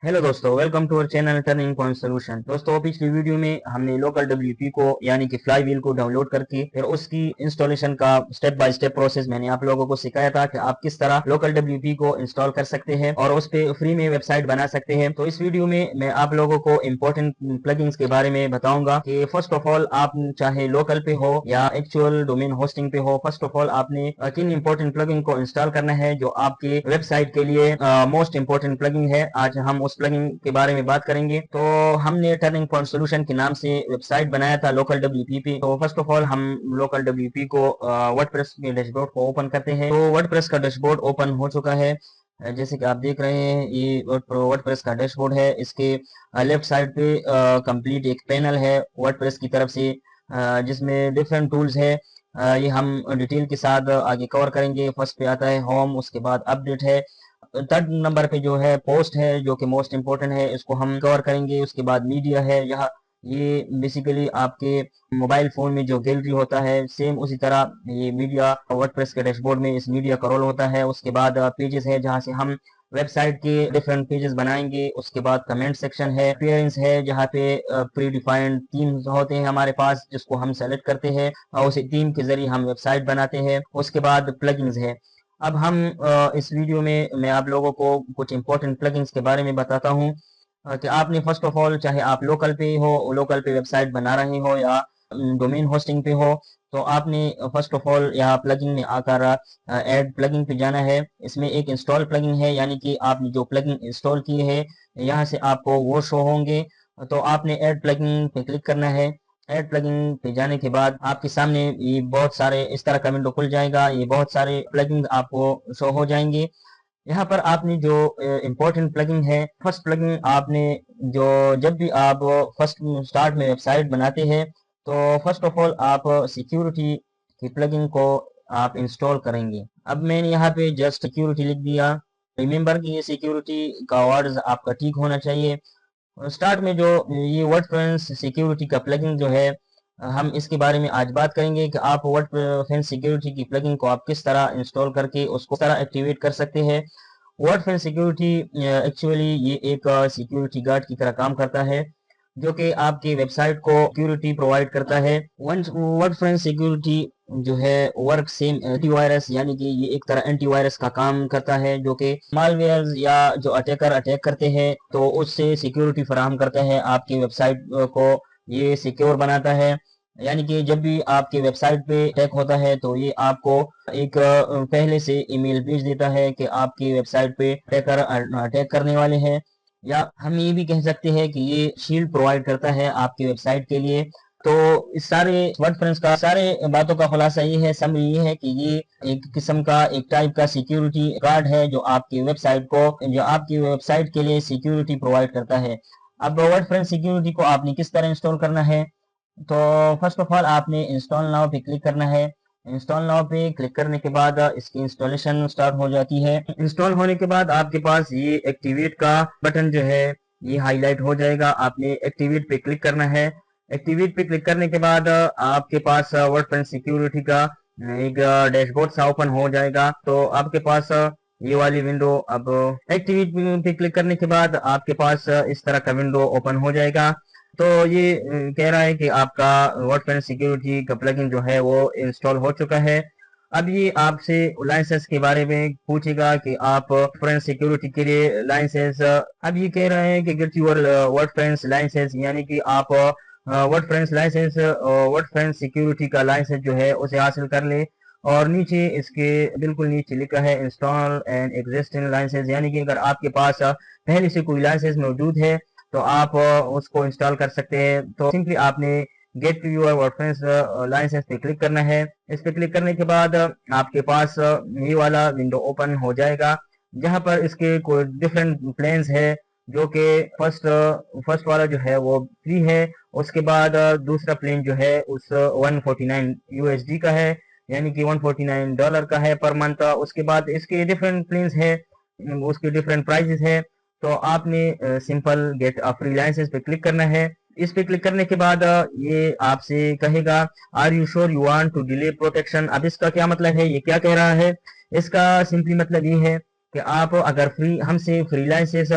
Hello दोस्तों, welcome to our channel turning point solution. दोस्तों, पिछली वीडियो में हमने लोकल डब्ल्यूपी को यानी कि फ्लाई व्हील को डाउनलोड करके फिर उसकी इंस्टॉलेशन का स्टेप बाय स्टेप प्रोसेस मैंने आप लोगों को सिखाया था कि आप किस तरह लोकल डब्ल्यूपी को इंस्टॉल कर सकते हैं और उस पे फ्री में वेबसाइट बना सकते हैं। तो इस वीडियो में मैं आप लोगों को इम्पोर्टेंट प्लगइन्स के बारे में बताऊंगा कि फर्स्ट ऑफ ऑल आप चाहे लोकल पे हो या एक्चुअल डोमेन होस्टिंग पे हो, फर्स्ट ऑफ ऑल आपने किन इंपॉर्टेंट प्लगइन को इंस्टॉल करना है जो आपके वेबसाइट के लिए मोस्ट इंपॉर्टेंट प्लगइन है। आज हम उस प्लगइन के बारे में बात करेंगे। तो हमने टर्निंग पॉइंट सॉल्यूशन के नाम से वेबसाइट बनाया था लोकल डब्ल्यूपी पे। तो फर्स्ट ऑफ ऑल हम लोकल डब्ल्यूपी को वर्डप्रेस के डैशबोर्ड को ओपन करते हैं। तो वर्डप्रेस का डैशबोर्ड ओपन हो चुका है। जैसे कि आप देख रहे हैं, ये वर्डप्रेस का डैशबोर्ड है। इसके लेफ्ट साइड पे कंप्लीट एक पैनल है वर्डप्रेस की तरफ से, जिसमें डिफरेंट टूल्स है। ये हम डिटेल के साथ आगे कवर करेंगे। फर्स्ट पे आता है होम, उसके बाद अपडेट है, थर्ड नंबर पे जो है पोस्ट है जो कि मोस्ट इंपोर्टेंट है, इसको हम कवर करेंगे। उसके बाद मीडिया है। यहाँ ये बेसिकली आपके मोबाइल फोन में जो गैलरी होता है सेम उसी तरह ये मीडिया वर्डप्रेस के डैशबोर्ड में इस मीडिया का रोल होता है। उसके बाद पेजेस है जहाँ से हम वेबसाइट के डिफरेंट पेजेस बनाएंगे। उसके बाद कमेंट सेक्शन है, अपीयरेंस है जहाँ पे प्री डिफाइंड थीम होते हैं हमारे पास, जिसको हम सेलेक्ट करते हैं और उसी थीम के जरिए हम वेबसाइट बनाते हैं। उसके बाद प्लगइन्स है। अब हम इस वीडियो में मैं आप लोगों को कुछ इंपॉर्टेंट प्लगइन्स के बारे में बताता हूँ कि आपने फर्स्ट ऑफ ऑल चाहे आप लोकल पे वेबसाइट बना रहे हो या डोमेन होस्टिंग पे हो, तो आपने फर्स्ट ऑफ ऑल यहाँ प्लगइन में आकर ऐड प्लगइन पे जाना है। इसमें एक इंस्टॉल प्लगइन है, यानी कि आपने जो प्लगइन इंस्टॉल किए हैं यहाँ से आपको वो शो होंगे। तो आपने ऐड प्लगइन पे क्लिक करना है। ऐड प्लगइन पे जाने के बाद आपके सामने ये बहुत सारे इस तरह का विंडो खुल जाएगा। ये बहुत सारे प्लगइन आपको शो हो जाएंगे। यहाँ पर आपने जो इम्पोर्टेंट प्लगइन है, फर्स्ट प्लगइन आपने जो जब भी आप फर्स्ट स्टार्ट में वेबसाइट बनाते हैं तो फर्स्ट ऑफ ऑल आप सिक्योरिटी की प्लगइन को आप इंस्टॉल करेंगे। अब मैंने यहाँ पे जस्ट सिक्योरिटी लिख दिया। रिमेंबर कि ये सिक्योरिटी का वर्ड्स आपका ठीक होना चाहिए। स्टार्ट में जो ये वर्डप्रेस सिक्योरिटी का प्लगइन जो है, हम इसके बारे में आज बात करेंगे कि आप वर्डप्रेस सिक्योरिटी की प्लगइन को आप किस तरह इंस्टॉल करके उसको किस तरह एक्टिवेट कर सकते हैं। वर्डप्रेस सिक्योरिटी एक्चुअली ये एक सिक्योरिटी गार्ड की तरह काम करता है जो कि आपकी वेबसाइट को सिक्योरिटी प्रोवाइड करता है। वर्डप्रेस सिक्योरिटी जो है वर्क सेम एंटीवायरस, यानी कि ये एक तरह एंटीवायरस का काम करता है जो कि मालवेयर या जो अटैकर अटैक करते हैं तो उससे सिक्योरिटी फराहम करता है। आपकी वेबसाइट को ये सिक्योर बनाता है। यानी कि जब भी आपके वेबसाइट पे अटैक होता है तो ये आपको एक पहले से ईमेल भेज देता है कि आपकी वेबसाइट पे अटैकर अटैक करने वाले हैं। या हम ये भी कह सकते हैं कि ये शील्ड प्रोवाइड करता है आपकी वेबसाइट के लिए। तो इस सारे वर्डप्रेस का सारे बातों का खुलासा ये है, समरी ये है कि ये एक किस्म का एक टाइप का सिक्योरिटी गार्ड है जो आपकी वेबसाइट के लिए सिक्योरिटी प्रोवाइड करता है। अब वर्डप्रेस सिक्योरिटी को आपने किस तरह इंस्टॉल करना है, तो फर्स्ट ऑफ ऑल आपने इंस्टॉल नाउ पे क्लिक करना है। इंस्टॉल नाउ पे क्लिक करने के बाद इसकी इंस्टॉलेशन स्टार्ट हो जाती है। इंस्टॉल होने के बाद आपके पास ये एक्टिवेट का बटन जो है ये हाईलाइट हो जाएगा। आपने एक्टिवेट पे क्लिक करना है। एक्टिवेट पे क्लिक करने के बाद आपके पास वर्डप्रेस सिक्योरिटी का एक डैशबोर्ड सा ओपन हो जाएगा। तो आपके पास ये वाली विंडो, अब एक्टिवेट पे क्लिक करने के बाद आपके पास इस तरह का विंडो ओपन हो जाएगा। तो ये कह रहा है कि आपका वर्डप्रेस सिक्योरिटी का प्लगइन जो है वो इंस्टॉल हो चुका है। अब ये आपसे लाइसेंस के बारे में पूछेगा कि आप वर्डप्रेस सिक्योरिटी के लिए लाइसेंस, अब ये कह रहे हैं कि गेट योर वर्डप्रेस लाइसेंस, यानी कि आप वर्डप्रेस सिक्योरिटी का लाइसेंस जो है उसे हासिल कर ले। और नीचे इसके बिल्कुल नीचे लिखा है इंस्टॉल एंड एग्जिस्टिंग लाइसेंस, यानी कि अगर आपके पास पहले से कोई लाइसेंस मौजूद है तो आप उसको इंस्टॉल कर सकते हैं। तो सिंपली आपने get to your WordPress licence पे क्लिक करना है। इस पे क्लिक करने के बाद आपके पास ये वाला विंडो ओपन हो जाएगा जहां पर इसके कोई डिफरेंट प्लान्स है, जो कि फर्स्ट वाला जो है वो फ्री है। उसके बाद दूसरा प्लान जो है उस 149 यूएसडी का है, यानी कि $149 का है पर मंथ। उसके बाद इसके डिफरेंट प्लान्स है, उसके डिफरेंट प्राइजेस है। तो आपने simple get a free licence पे क्लिक करना है। इस पे क्लिक करने के बाद ये आपसे कहेगा are you sure you want to delay protection. अब इसका क्या मतलब है, ये क्या कह रहा है? इसका सिंपली मतलब ये है कि आप अगर हमसे फ्रीलांसेस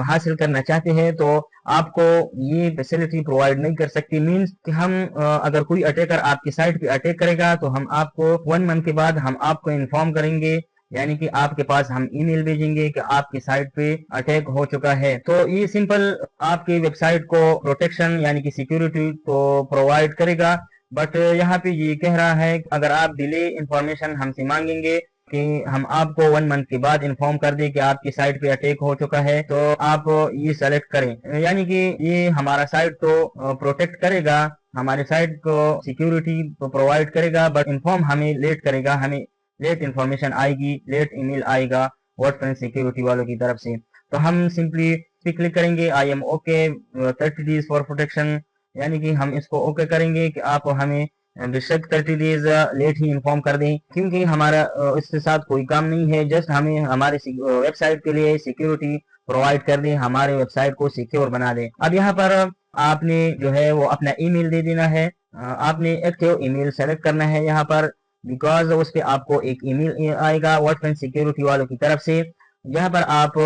हासिल करना चाहते हैं तो आपको ये फैसिलिटी प्रोवाइड नहीं कर सकती। मींस कि हम अगर कोई अटैकर आपकी साइट पे अटैक करेगा तो हम आपको 1 मंथ के बाद हम आपको इन्फॉर्म करेंगे, यानी कि आपके पास हम ईमेल भेजेंगे कि आपकी साइट पे अटैक हो चुका है। तो ये सिंपल आपकी वेबसाइट को प्रोटेक्शन यानी कि सिक्योरिटी को प्रोवाइड करेगा। बट यहाँ पे ये कह रहा है कि अगर आप डिले इंफॉर्मेशन हमसे मांगेंगे कि हम आपको 1 मंथ के बाद इन्फॉर्म कर दें कि आपकी साइट पे अटैक हो चुका है, तो आप ये सेलेक्ट करें। यानी कि ये हमारा साइट को प्रोटेक्ट करेगा, हमारे साइट को सिक्योरिटी प्रोवाइड करेगा, बट इन्फॉर्म हमें लेट करेगा, हमें लेट इंफॉर्मेशन आएगी, लेट ईमेल आएगा वर्डप्रेस सिक्योरिटी वालों की तरफ से। तो हम सिंपली क्लिक करेंगे I am okay 30 days for protection, यानी कि हम इसको ओके करेंगे कि आप हमें बेशक 30 डेज लेट ही इन्फॉर्म कर दें, क्योंकि हमारा इसके साथ कोई काम नहीं है। जस्ट हमें हमारे वेबसाइट के लिए सिक्योरिटी प्रोवाइड कर दें, हमारे वेबसाइट को सिक्योर बना दें। अब यहाँ पर आपने जो है वो अपना ईमेल दे देना है। आपने एक्टिव ईमेल सेलेक्ट करना है यहाँ पर, बिकॉज उस पर आपको एक ईमेल आएगा वर्डप्रेस सिक्योरिटी वालों की तरफ से। यहाँ पर आप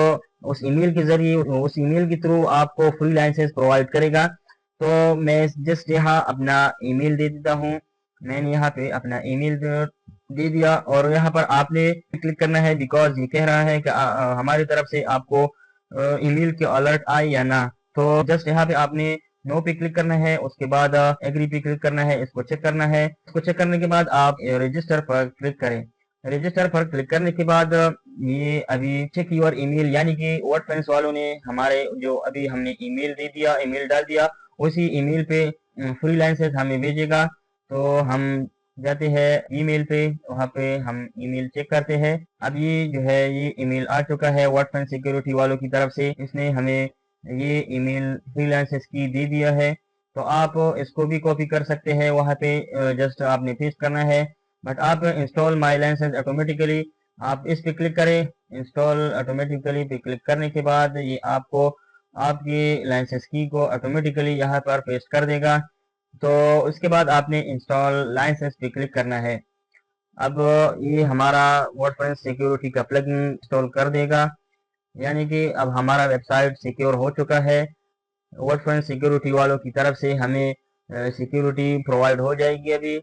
उस ईमेल के जरिए, उस ईमेल के थ्रू आपको फ्रीलांसेस प्रोवाइड करेगा। तो मैं जस्ट यहाँ अपना ईमेल दे देता हूँ। मैंने यहाँ पे अपना ईमेल दे दिया और यहाँ पर आपने क्लिक करना है, बिकॉज ये कह रहा है कि हमारी तरफ से आपको ईमेल के अलर्ट आए या ना। तो जस्ट यहाँ पे आपने नो पे क्लिक करना है, उसके बाद एग्री पे क्लिक करना है, इसको चेक करना है। इसको चेक करने के बाद आप रजिस्टर पर क्लिक करें। रजिस्टर पर क्लिक करने के बाद ये अभी चेक योर ईमेल, यानी कि वर्डप्रेस वालों ने हमारे जो अभी हमने ईमेल दे दिया, ईमेल डाल दिया, उसी ईमेल पे फ्रीलांसर्स हमें भेजेगा। तो हम जाते हैं ईमेल पे, वहाँ पे हम ईमेल चेक करते हैं। अब ये जो है ये ईमेल आ चुका है वर्डप्रेस सिक्योरिटी वालों की तरफ से, इसने हमें ये ईमेल फ्रीलांसर्स की दे दिया है। तो आप इसको भी कॉपी कर सकते हैं, वहाँ पे जस्ट आपने पेस्ट करना है। बट आप इंस्टॉल माई लाइसेंस ऑटोमेटिकली आप इस पे क्लिक करें। इंस्टॉल ऑटोमेटिकली पे क्लिक करने के बाद ये आपको आपकी लाइसेंस की को ऑटोमेटिकली यहाँ पर पेस्ट कर देगा। तो उसके बाद आपने इंस्टॉल लाइसेंस पे क्लिक करना है। अब ये हमारा वर्डप्रेस सिक्योरिटी का प्लगइन इंस्टॉल कर देगा, यानी कि अब हमारा वेबसाइट सिक्योर हो चुका है। वर्डप्रेस सिक्योरिटी वालों की तरफ से हमें सिक्योरिटी प्रोवाइड हो जाएगी अभी।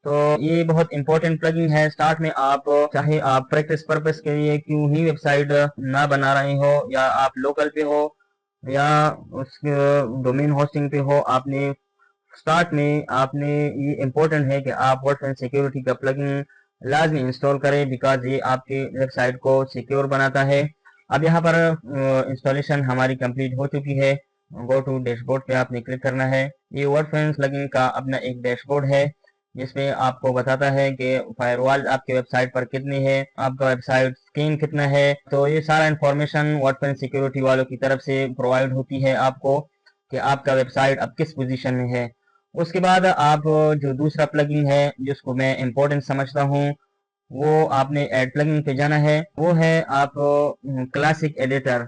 तो ये बहुत इंपॉर्टेंट प्लगइन है। स्टार्ट में आप चाहे आप प्रैक्टिस पर्पस के लिए क्यों ही वेबसाइट ना बना रहे हो, या आप लोकल पे हो या उस डोमेन होस्टिंग पे हो, आपने स्टार्ट में आपने ये इम्पोर्टेंट है कि आप वर्डप्रेस सिक्योरिटी का प्लगइन लाजमी इंस्टॉल करें, बिकॉज ये आपके वेबसाइट को सिक्योर बनाता है। अब यहाँ पर इंस्टॉलेशन हमारी कंप्लीट हो चुकी है। गो टू डैशबोर्ड पे आपने क्लिक करना है। ये वर्डप्रेस प्लगइन का अपना एक डैशबोर्ड है, जिसमें आपको बताता है कि फायरवॉल आपके वेबसाइट पर कितनी है, आपका वेबसाइट स्कैन कितना है। तो ये सारा इंफॉर्मेशन वर्डप्रेस सिक्योरिटी वालों की तरफ से प्रोवाइड होती है आपको कि आपका वेबसाइट अब किस पोजीशन में है। उसके बाद आप जो दूसरा प्लगइन है जिसको मैं इम्पोर्टेंट समझता हूँ, वो आपने ऐड प्लगइन पे जाना है। वो है आप क्लासिक एडिटर।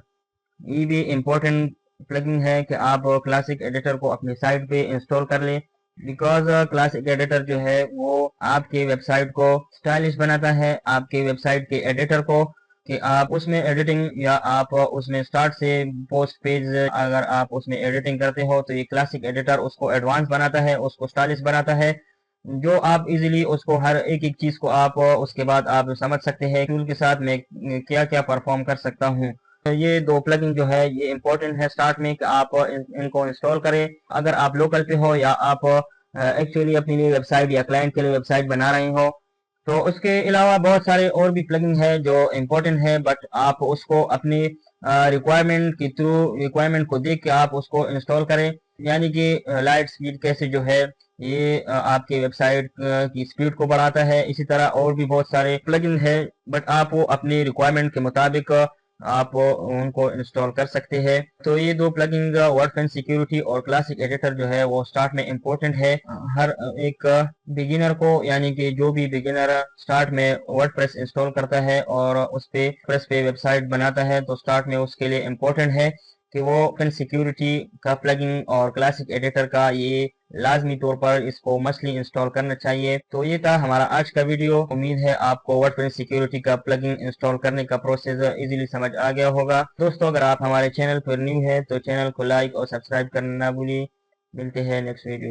ये भी इम्पोर्टेंट प्लगइन है कि आप क्लासिक एडिटर को अपनी साइट पे इंस्टॉल कर लें, बिकॉज क्लासिक एडिटर जो है वो आपके वेबसाइट को स्टाइलिश बनाता है, आपके वेबसाइट के एडिटर को, कि आप उसमें एडिटिंग या आप उसमें स्टार्ट से पोस्ट पेज अगर आप उसमें एडिटिंग करते हो तो ये क्लासिक एडिटर उसको एडवांस बनाता है, उसको स्टाइलिश बनाता है, जो आप इजीली उसको हर एक एक चीज को आप उसके बाद आप समझ सकते हैं टूल के साथ मैं क्या क्या परफॉर्म कर सकता हूँ। तो ये दो प्लगइन जो है ये इम्पोर्टेंट है स्टार्ट में कि आप इनको इंस्टॉल करें। अगर आप लोकल पे हो या आप एक्चुअली अपनी लिए वेबसाइट या क्लाइंट के लिए वेबसाइट बना रहे हो, तो उसके अलावा बहुत सारे और भी प्लगइन है जो इम्पोर्टेंट है, बट आप उसको अपनी रिक्वायरमेंट के थ्रू रिक्वायरमेंट को देख के आप उसको इंस्टॉल करें। यानी कि लाइट स्पीड कैसे जो है ये आपके वेबसाइट की स्पीड को बढ़ाता है, इसी तरह और भी बहुत सारे प्लगइन है, बट आप वो अपनी रिक्वायरमेंट के मुताबिक आप उनको इंस्टॉल कर सकते हैं। तो ये दो प्लगइन वर्डप्रेस सिक्योरिटी और क्लासिक एडिटर जो है वो स्टार्ट में इम्पोर्टेंट है हर एक बिगिनर को, यानी कि जो भी बिगिनर स्टार्ट में वर्डप्रेस इंस्टॉल करता है और उस पे प्रेस पे वेबसाइट बनाता है तो स्टार्ट में उसके लिए इम्पोर्टेंट है कि वो ओपन सिक्योरिटी का प्लगइन और क्लासिक एडिटर का ये लाजमी तौर पर इसको मस्टली इंस्टॉल करना चाहिए। तो ये था हमारा आज का वीडियो। उम्मीद है आपको वर्डप्रेस सिक्योरिटी का प्लगइन इंस्टॉल करने का प्रोसेस इजीली समझ आ गया होगा। दोस्तों, अगर आप हमारे चैनल पर न्यू है तो चैनल को लाइक और सब्सक्राइब करना ना भूलिए। मिलते हैं नेक्स्ट वीडियो।